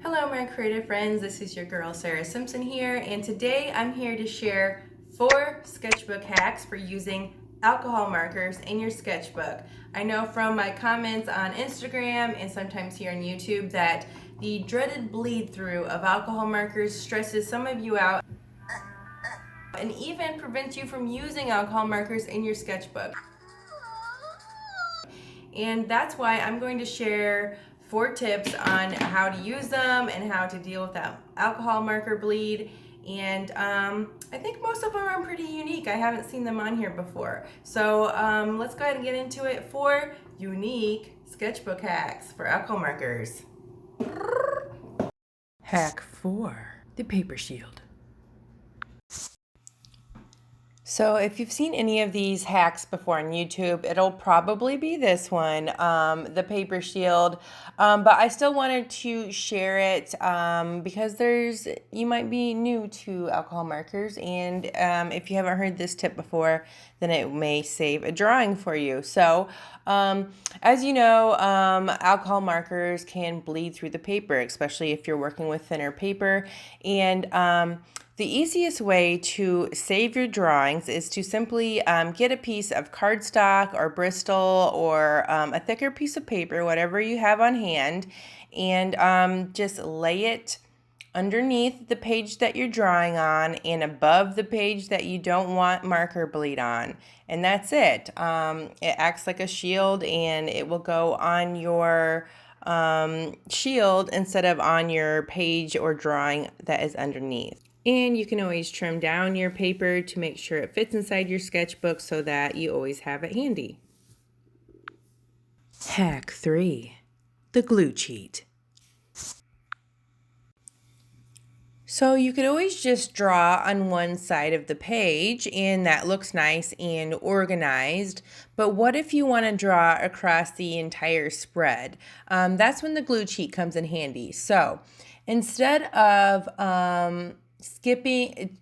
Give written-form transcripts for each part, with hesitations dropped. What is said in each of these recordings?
Hello my creative friends, this is your girl Sarah Simpson here, and today I'm here to share 4 sketchbook hacks for using alcohol markers in your sketchbook. I know from my comments on Instagram and sometimes here on YouTube that the dreaded bleed through of alcohol markers stresses some of you out and even prevents you from using alcohol markers in your sketchbook. And that's why I'm going to share 4 tips on how to use them and how to deal with that alcohol marker bleed. And I think most of them are pretty unique. I haven't seen them on here before. So let's go ahead and get into it. 4 unique sketchbook hacks for alcohol markers. Hack 4, the paper shield. So if you've seen any of these hacks before on YouTube, it'll probably be this one, the paper shield. But I still wanted to share it because you might be new to alcohol markers, and if you haven't heard this tip before, then it may save a drawing for you. So as you know, alcohol markers can bleed through the paper, especially if you're working with thinner paper. And the easiest way to save your drawings is to simply get a piece of cardstock or Bristol or a thicker piece of paper, whatever you have on hand, and just lay it underneath the page that you're drawing on and above the page that you don't want marker bleed on. And that's it. It acts like a shield, and it will go on your shield instead of on your page or drawing that is underneath. And you can always trim down your paper to make sure it fits inside your sketchbook so that you always have it handy. Hack 3, the glue cheat. So you could always just draw on one side of the page, and that looks nice and organized. But what if you want to draw across the entire spread? That's when the glue cheat comes in handy. So instead of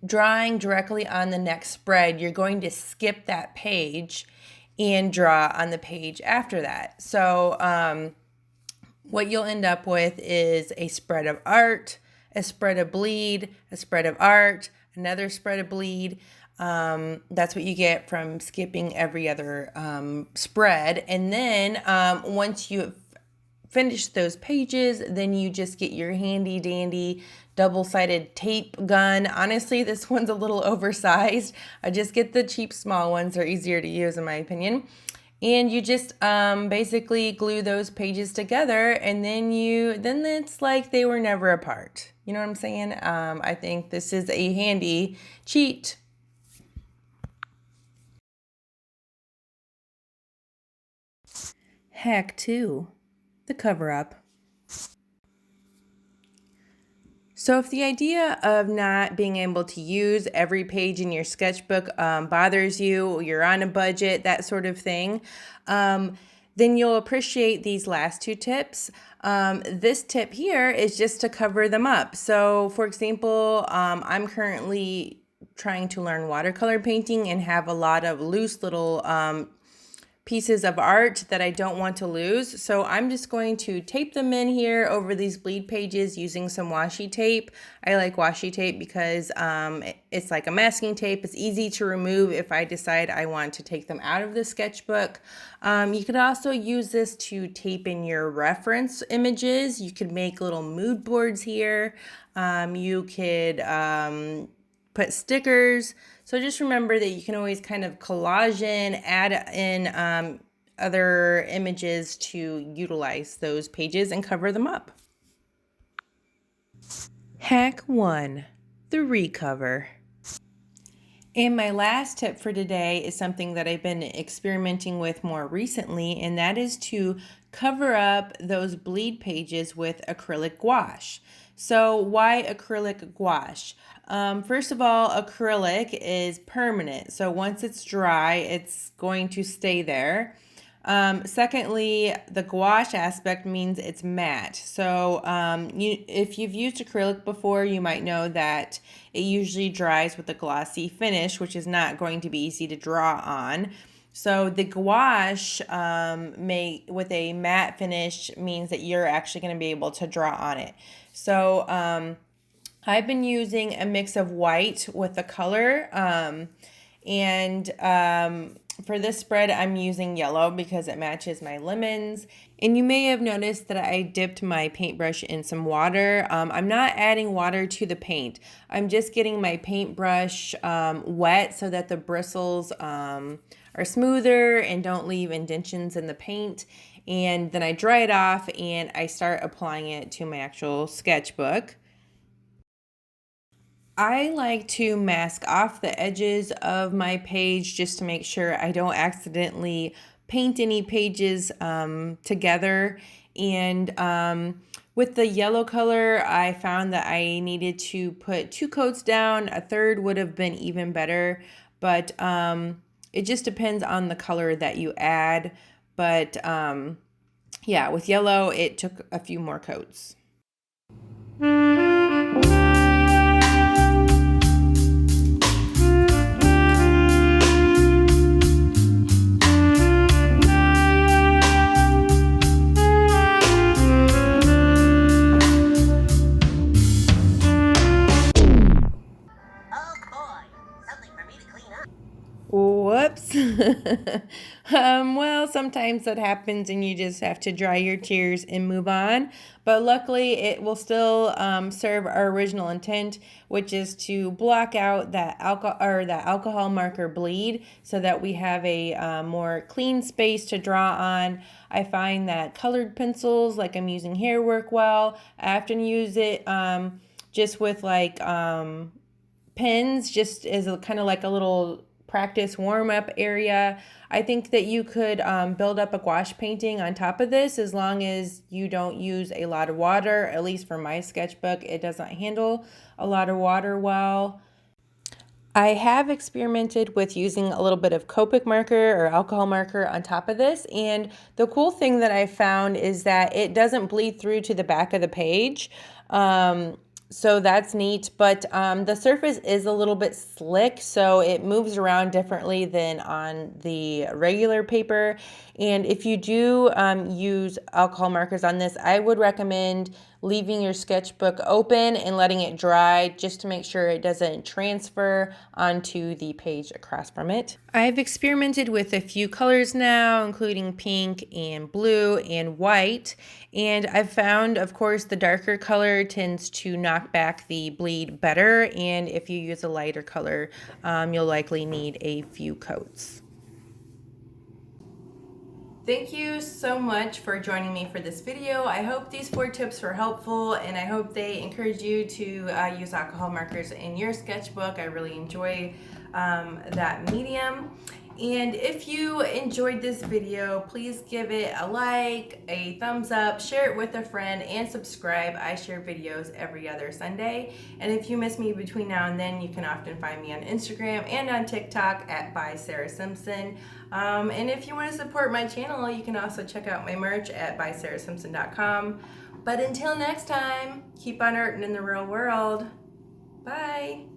drawing directly on the next spread, you're going to skip that page and draw on the page after that. So what you'll end up with is a spread of art, a spread of bleed, a spread of art, another spread of bleed. That's what you get from skipping every other spread. And then once you finish those pages, then you just get your handy dandy double-sided tape gun. Honestly, this one's a little oversized. I just get the cheap small ones. They're easier to use in my opinion. And you just basically glue those pages together, and then it's like they were never apart. You know what I'm saying? I think this is a handy cheat. Hack 2, the cover-up. So if the idea of not being able to use every page in your sketchbook bothers you, you're on a budget, that sort of thing, then you'll appreciate these last 2 tips. This tip here is just to cover them up. So for example, I'm currently trying to learn watercolor painting and have a lot of loose little pieces of art that I don't want to lose. So I'm just going to tape them in here over these bleed pages using some washi tape. I like washi tape because it's like a masking tape. It's easy to remove if I decide I want to take them out of the sketchbook. You could also use this to tape in your reference images. You could make little mood boards here. You could put stickers. So just remember that you can always kind of collage in, add in other images to utilize those pages and cover them up. Hack 1, the recover. And my last tip for today is something that I've been experimenting with more recently, and that is to cover up those bleed pages with acrylic gouache. So why acrylic gouache? First of all, acrylic is permanent. So once it's dry, it's going to stay there. Secondly, the gouache aspect means it's matte. So if you've used acrylic before, you might know that it usually dries with a glossy finish, which is not going to be easy to draw on. So the gouache with a matte finish means that you're actually going to be able to draw on it. So I've been using a mix of white with the color, and for this spread I'm using yellow because it matches my lemons. And you may have noticed that I dipped my paintbrush in some water. I'm not adding water to the paint. I'm just getting my paintbrush wet so that the bristles are smoother and don't leave indentions in the paint. And then I dry it off and I start applying it to my actual sketchbook. I like to mask off the edges of my page just to make sure I don't accidentally paint any pages together. And with the yellow color, I found that I needed to put 2 coats down. A third would have been even better, but it just depends on the color that you add. But yeah, with yellow, it took a few more coats. Whoops. Well, sometimes that happens and you just have to dry your tears and move on. But luckily, it will still serve our original intent, which is to block out that alcohol marker bleed so that we have a more clean space to draw on. I find that colored pencils, like I'm using here, work well. I often use it just with like pens, just as a kind of like a little practice warm-up area. I think that you could build up a gouache painting on top of this as long as you don't use a lot of water. At least for my sketchbook, it doesn't handle a lot of water well. I have experimented with using a little bit of Copic marker or alcohol marker on top of this, and the cool thing that I found is that it doesn't bleed through to the back of the page. So that's neat, but the surface is a little bit slick, so it moves around differently than on the regular paper. And if you do use alcohol markers on this, I would recommend leaving your sketchbook open and letting it dry just to make sure it doesn't transfer onto the page across from it. I've experimented with a few colors now, including pink and blue and white, and I've found, of course, the darker color tends to knock back the bleed better, and if you use a lighter color, you'll likely need a few coats. Thank you so much for joining me for this video. I hope these 4 tips were helpful, and I hope they encourage you to use alcohol markers in your sketchbook. I really enjoy that medium. And if you enjoyed this video, please give it a like, a thumbs up, share it with a friend, and subscribe. I share videos every other Sunday. And if you miss me between now and then, you can often find me on Instagram and on TikTok at by Sarah Simpson. And if you want to support my channel, you can also check out my merch at bysarahsimpson.com. But until next time, keep on arting in the real world. Bye.